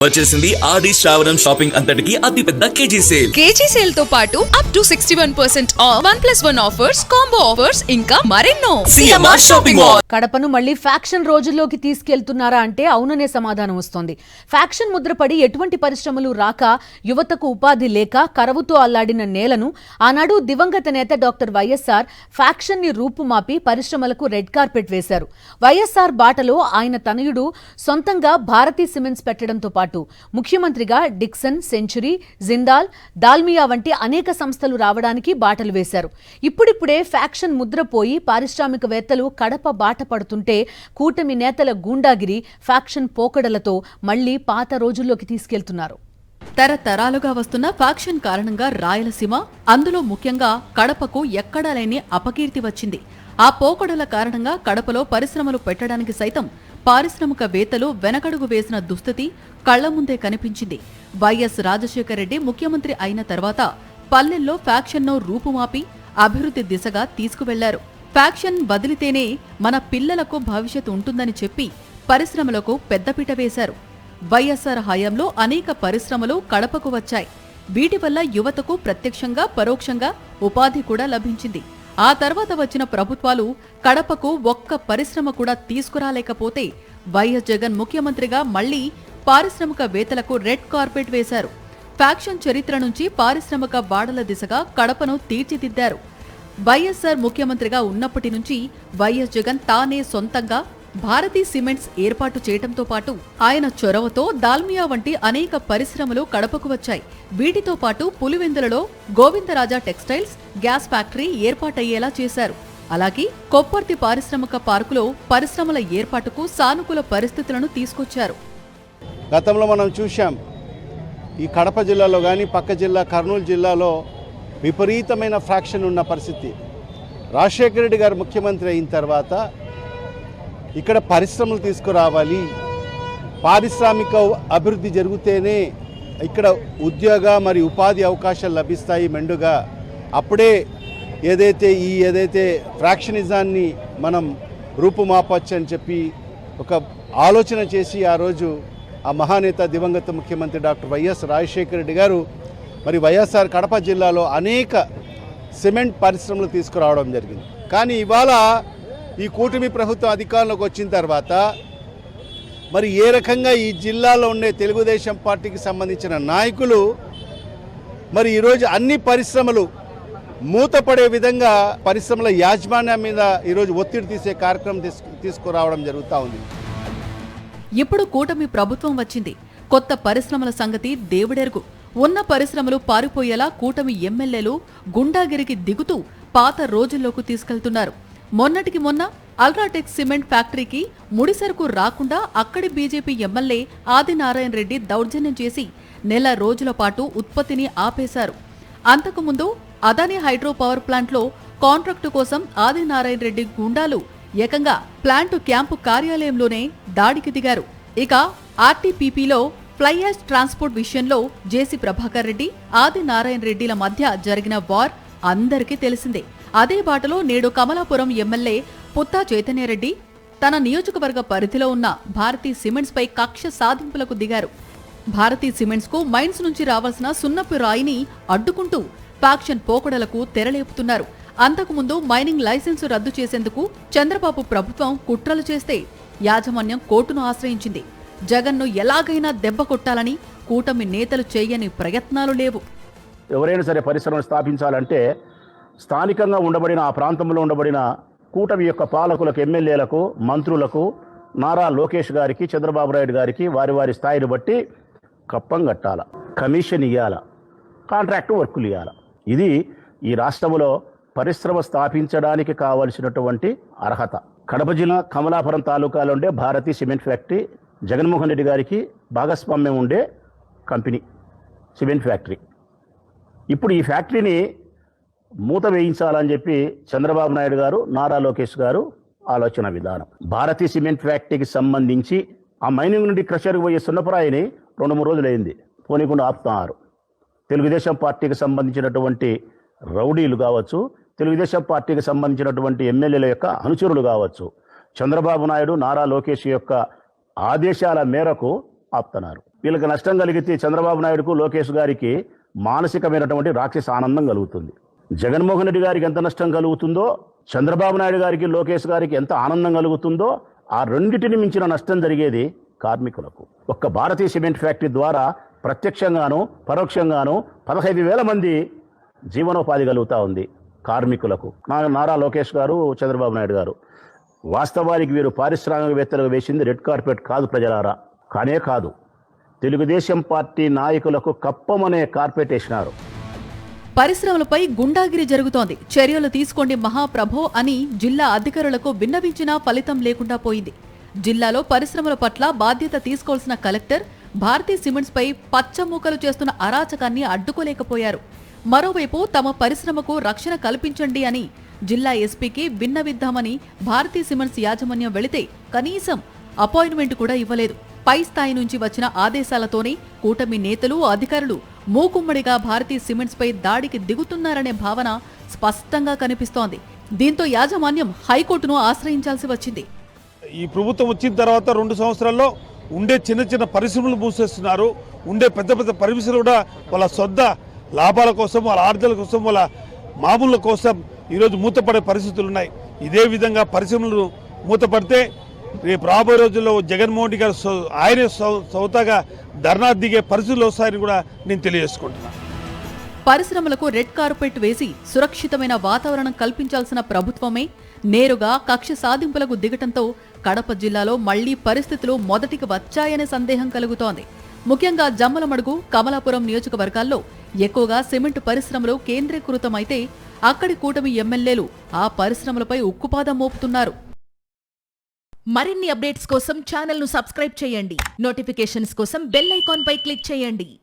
వచ్చేసింది ఆది శ్రావణం షాపింగ్ అంతటికి అతిపెద్ద కేజీ సేల్ తో పాటు up to 61% of 1+1 offers, combo offers ఇంకా మరెన్నో. CMR shopping mall. కడపను మళ్లీ ఫ్యాక్షన్ రోజుల్లోకి తీసుకెళ్తున్నారా అంటే అవుననే సమాధానం వస్తోంది. ఫ్యాక్షన్ ముద్రపడి ఎటువంటి పరిశ్రమలు రాక, యువతకు ఉపాధి లేక కరవుతో అల్లాడిన నేలను ఆనాడు దివంగత నేత డాక్టర్ వైఎస్ఆర్ ఫ్యాక్షన్ ని రూపుమాపి పరిశ్రమలకు రెడ్ కార్పెట్ వేశారు. వైఎస్ఆర్ బాటలో ఆయన తనయుడు సొంతంగా భారతీ సిమెంట్స్ పెట్టడంతో పాటు ముఖ్యమంత్రిగా డిక్సన్, సెంచురీ, జిందాల్, దాల్మియా వంటి అనేక సంస్థలు రావడానికి బాటలు వేశారు. ఇప్పుడిప్పుడే ఫ్యాక్షన్ ముద్రపోయి పారిశ్రామికవేత్తలు కడప బాట పడుతుంటే కూటమి నేతల గూండాగిరి, ఫ్యాక్షన్ పోకడలతో మళ్లీ పాత రోజుల్లోకి తీసుకెళ్తున్నారు. తరతరాలుగా వస్తున్న ఫ్యాక్షన్ కారణంగా రాయలసీమ, అందులో ముఖ్యంగా కడపకు ఎక్కడా లేని అపకీర్తి వచ్చింది. ఆ పోకడల కారణంగా కడపలో పరిశ్రమలు పెట్టడానికి సైతం పారిశ్రామికవేత్తలు వెనకడుగు వేసిన దుస్థితి కళ్ల ముందే కనిపించింది. వైఎస్ రాజశేఖర రెడ్డి ముఖ్యమంత్రి అయిన తర్వాత పల్లెల్లో ఫ్యాక్షన్ను రూపుమాపి అభివృద్ధి దిశగా తీసుకువెళ్లారు. ఫ్యాక్షన్ వదిలితేనే మన పిల్లలకు భవిష్యత్తు ఉంటుందని చెప్పి పరిశ్రమలకు పెద్దపీట వేశారు. వైఎస్ఆర్ హయాంలో అనేక పరిశ్రమలు కడపకు వచ్చాయి. వీటి వల్ల యువతకు ప్రత్యక్షంగా, పరోక్షంగా ఉపాధి కూడా లభించింది. ఆ తర్వాత వచ్చిన ప్రభుత్వాలు కడపకు ఒక్క పరిశ్రమ కూడా తీసుకురాలేకపోతే వైఎస్ జగన్ ముఖ్యమంత్రిగా మళ్లీ పారిశ్రామికవేత్తలకు రెడ్ కార్పెట్ వేశారు. ఫ్యాక్షన్ చరిత్ర నుంచి పారిశ్రామిక వాడల దిశగా కడపను తీర్చిదిద్దారు. వైఎస్ఆర్ ముఖ్యమంత్రిగా ఉన్నప్పటి నుంచి వైఎస్ జగన్ తానే సొంతంగా భారతీ సిమెంట్స్ ఏర్పాటు చేయడంతో పాటు ఆయన చొరవతో దాల్మియా వంటి అనేక పరిశ్రమలు కడపకు వచ్చాయి. వీటితో పాటు పులివెందులలో గోవిందరాజా టెక్స్టైల్స్, గ్యాస్ ఫ్యాక్టరీ ఏర్పాటయ్యేలా చేశారు. అలాగే కొప్పర్తి పారిశ్రామిక పార్కులో పరిశ్రమల ఏర్పాటుకు సానుకూల పరిస్థితులను తీసుకొచ్చారు. గతంలో మనం చూశాం, ఈ కడప జిల్లాలో కానీ పక్క జిల్లా కర్నూలు జిల్లాలో విపరీతమైన ఫ్రాక్షన్ ఉన్న పరిస్థితి. రాజశేఖర రెడ్డి గారు ముఖ్యమంత్రి అయిన తర్వాత ఇక్కడ పరిశ్రమలు తీసుకురావాలి, పారిశ్రామిక అభివృద్ధి జరిగితేనే ఇక్కడ ఉద్యోగ మరియు ఉపాధి అవకాశాలు లభిస్తాయి మెండుగా. అప్పుడే ఏదైతే ఫ్రాక్షనిజాన్ని మనం రూపుమాపచ్చు అని చెప్పి ఒక ఆలోచన చేసి ఆ రోజు ఆ మహానేత దివంగత ముఖ్యమంత్రి డాక్టర్ వైఎస్ రాజశేఖర రెడ్డి గారు మరి వైఎస్ఆర్ కడప జిల్లాలో అనేక సిమెంట్ పరిశ్రమలు తీసుకురావడం జరిగింది. కానీ ఇవాళ ఈ కూటమి ప్రభుత్వం అధికారంలోకి వచ్చిన తర్వాత మరి ఏ రకంగా ఈ జిల్లాలో ఉండే తెలుగుదేశం పార్టీకి సంబంధించిన నాయకులు మరి ఈరోజు అన్ని పరిశ్రమలు మూతపడే విధంగా పరిశ్రమల యాజమాన్యం మీద ఈరోజు ఒత్తిడి తీసే కార్యక్రమం తీసుకురావడం జరుగుతూ ఉంది. ఇప్పుడు కూటమి ప్రభుత్వం వచ్చింది. కొత్త పరిశ్రమల సంగతి దేవుడెరుగు. ఉన్న పరిశ్రమలు పారిపోయేలా కూటమి ఎమ్మెల్యేలు గుండాగిరికి దిగుతూ పాత రోజుల్లోకి తీసుకెళ్తున్నారు. మొన్నటికి మొన్న అల్ట్రాటెక్ సిమెంట్ ఫ్యాక్టరీకి ముడిసరుకు రాకుండా అక్కడి బీజేపీ ఎమ్మెల్యే ఆదినారాయణ రెడ్డి దౌర్జన్యం చేసి నెల రోజుల పాటు ఉత్పత్తిని ఆపేశారు. అంతకుముందు అదానీ హైడ్రో పవర్ ప్లాంట్లో కాంట్రాక్టు కోసం ఆదినారాయణ రెడ్డి గుండాలు ఏకంగా ప్లాంటు క్యాంపు కార్యాలయంలోనే దాడికి దిగారు. ఇక ఆర్టీపీపీలో ఫ్లై యాష్ ట్రాన్స్పోర్ట్ విషయంలో జేసీ ప్రభాకర్ రెడ్డి, ఆదినారాయణ రెడ్డిల మధ్య జరిగిన వార్ అందరికీ తెలిసిందే. అదే బాటలో నేడు కమలాపురం ఎమ్మెల్యే పుత్తా చైతన్యరెడ్డి తన నియోజకవర్గ పరిధిలో ఉన్న భారతీ సిమెంట్స్ పై కక్ష సాధింపులకు దిగారు. భారతీ సిమెంట్స్ కు మైన్స్ నుంచి రావాల్సిన సున్నపు రాయిని అడ్డుకుంటూ ఫ్యాక్షన్ పోకడలకు తెరలేపుతున్నారు. అంతకుముందు మైనింగ్ లైసెన్సు రద్దు చేసేందుకు చంద్రబాబు ప్రభుత్వం కుట్రలు చేస్తే యాజమాన్యం కోర్టును ఆశ్రయించింది. జగన్ను ఎలాగైనా దెబ్బ కొట్టాలని కూటమి నేతలు చేయని ప్రయత్నాలు లేవు. ఎవరైనా సరే పరిశ్రమను స్థాపించాలంటే స్థానికంగా ఉండబడిన ఆ ప్రాంతంలో ఉండబడిన కూటమి యొక్క పాలకులకు, ఎమ్మెల్యేలకు, మంత్రులకు, నారా లోకేష్ గారికి, చంద్రబాబు నాయుడు గారికి వారి వారి స్థాయిని బట్టి కప్పం కట్టాల, కమిషన్ ఇవ్వాల, కాంట్రాక్టు వర్కులు ఇవ్వాల. ఇది ఈ రాష్ట్రంలో పరిశ్రమ స్థాపించడానికి కావలసినటువంటి అర్హత. కడప జిల్లా కమలాపురం తాలూకాలో ఉండే భారతీ సిమెంట్ ఫ్యాక్టరీ జగన్మోహన్ రెడ్డి గారికి భాగస్వామ్యం ఉండే కంపెనీ సిమెంట్ ఫ్యాక్టరీ. ఇప్పుడు ఈ ఫ్యాక్టరీని మూత వేయించాలని చెప్పి చంద్రబాబు నాయుడు గారు, నారా లోకేష్ గారు ఆలోచన విధానం. భారతీ సిమెంట్ ఫ్యాక్టరీకి సంబంధించి ఆ మైనింగ్ నుండి క్రషర్కి పోయే సున్నపురాయిని 2-3 రోజులైంది పోనీకుండా ఆపుతున్నారు. తెలుగుదేశం పార్టీకి సంబంధించినటువంటి రౌడీలు కావచ్చు, తెలుగుదేశం పార్టీకి సంబంధించినటువంటి ఎమ్మెల్యేల యొక్క అనుచరులు కావచ్చు, చంద్రబాబు నాయుడు, నారా లోకేష్ యొక్క ఆదేశాల మేరకు ఆపుతున్నారు. వీళ్ళకి నష్టం కలిగితే చంద్రబాబు నాయుడుకు లోకేష్ గారికి మానసికమైనటువంటి రాక్షస ఆనందం కలుగుతుంది. జగన్మోహన్ రెడ్డి గారికి ఎంత నష్టం కలుగుతుందో, చంద్రబాబు నాయుడు గారికి లోకేష్ గారికి ఎంత ఆనందం కలుగుతుందో, ఆ రెండింటిని మించిన నష్టం జరిగేది కార్మికులకు. ఒక్క భారతీయ సిమెంట్ ఫ్యాక్టరీ ద్వారా ప్రత్యక్షంగాను పరోక్షంగాను 15,000 మంది జీవనోపాధి కలుగుతూ ఉంది కార్మికులకు. నారా లోకేష్ గారు, చంద్రబాబు నాయుడు గారు వాస్తవానికి వీరు పారిశ్రామికవేత్తలకు వేసింది రెడ్ కార్పెట్ కాదు ప్రజలారా, కానే కాదు. తెలుగుదేశం పార్టీ నాయకులకు కప్పమనే కార్పెట్ వేసినారు. పరిశ్రమలపై గుండాగిరి జరుగుతోంది, చర్యలు తీసుకోండి మహాప్రభో అని జిల్లా అధికారులకు విన్నవించినా ఫలితం లేకుండా పోయింది. జిల్లాలో పరిశ్రమల పట్ల బాధ్యత తీసుకోవాల్సిన కలెక్టర్ భారతీ సిమెంట్స్ పై పచ్చమూకలు చేస్తున్న అరాచకాన్ని అడ్డుకోలేకపోయారు. మరోవైపు తమ పరిశ్రమకు రక్షణ కల్పించండి అని జిల్లా ఎస్పీకి విన్నవిద్దామని భారతీ సిమెంట్స్ యాజమాన్యం వెళితే కనీసం అపాయింట్మెంట్ కూడా ఇవ్వలేదు. పై స్థాయి నుంచి వచ్చిన ఆదేశాలతోనే కూటమి నేతలు, అధికారులు మూకుమ్మడిగా భారతీ సిమెంట్స్ పై దాడికి దిగుతున్నారనే భావన స్పష్టంగా కనిపిస్తోంది. దీంతో యాజమాన్యం హైకోర్టును ఆశ్రయించాల్సి వచ్చింది. ఈ ప్రభుత్వం వచ్చిన తర్వాత 2 సంవత్సరాల్లో ఉండే చిన్న చిన్న పరిశ్రమలు మూసేస్తున్నారు. ఉండే పెద్ద పెద్ద పరిశ్రమలు కూడా వాళ్ళ సొంత లాభాల కోసం, వాళ్ళ ఆర్జల కోసం, వాళ్ళ మామూళ్ళ కోసం ఈరోజు మూతపడే పరిస్థితులు ఉన్నాయి. ఇదే విధంగా పరిశ్రమలు మూతపడితే రేపు రాబోయే రోజుల్లో జగన్మోహన్ రెడ్డి గారు ఆయనే సొంతగా ధర్నా దిగే పరిస్థితులు వస్తాయని కూడా నేను తెలియజేసుకుంటున్నాను. పరిశ్రమలకు రెడ్ కార్పెట్ వేసి సురక్షితమైన వాతావరణం కల్పించాల్సిన ప్రభుత్వమే నేరుగా కక్ష సాధింపులకు దిగటంతో కడప జిల్లాలో మళ్లీ పరిస్థితులు మొదటికి వచ్చాయనే సందేహం కలుగుతోంది. ముఖ్యంగా జమ్మలమడుగు, కమలాపురం నియోజకవర్గాల్లో ఎక్కువగా సిమెంట్ పరిశ్రమలు కేంద్రీకృతమైతే అక్కడి కూటమి ఎమ్మెల్యేలు ఆ పరిశ్రమలపై ఉక్కుపాదం మోపుతున్నారు. మరిన్ని అప్డేట్స్ కోసం ఛానల్ ను సబ్స్క్రైబ్ చేయండి. నోటిఫికేషన్స్ కోసం బెల్ ఐకాన్ పై క్లిక్ చేయండి.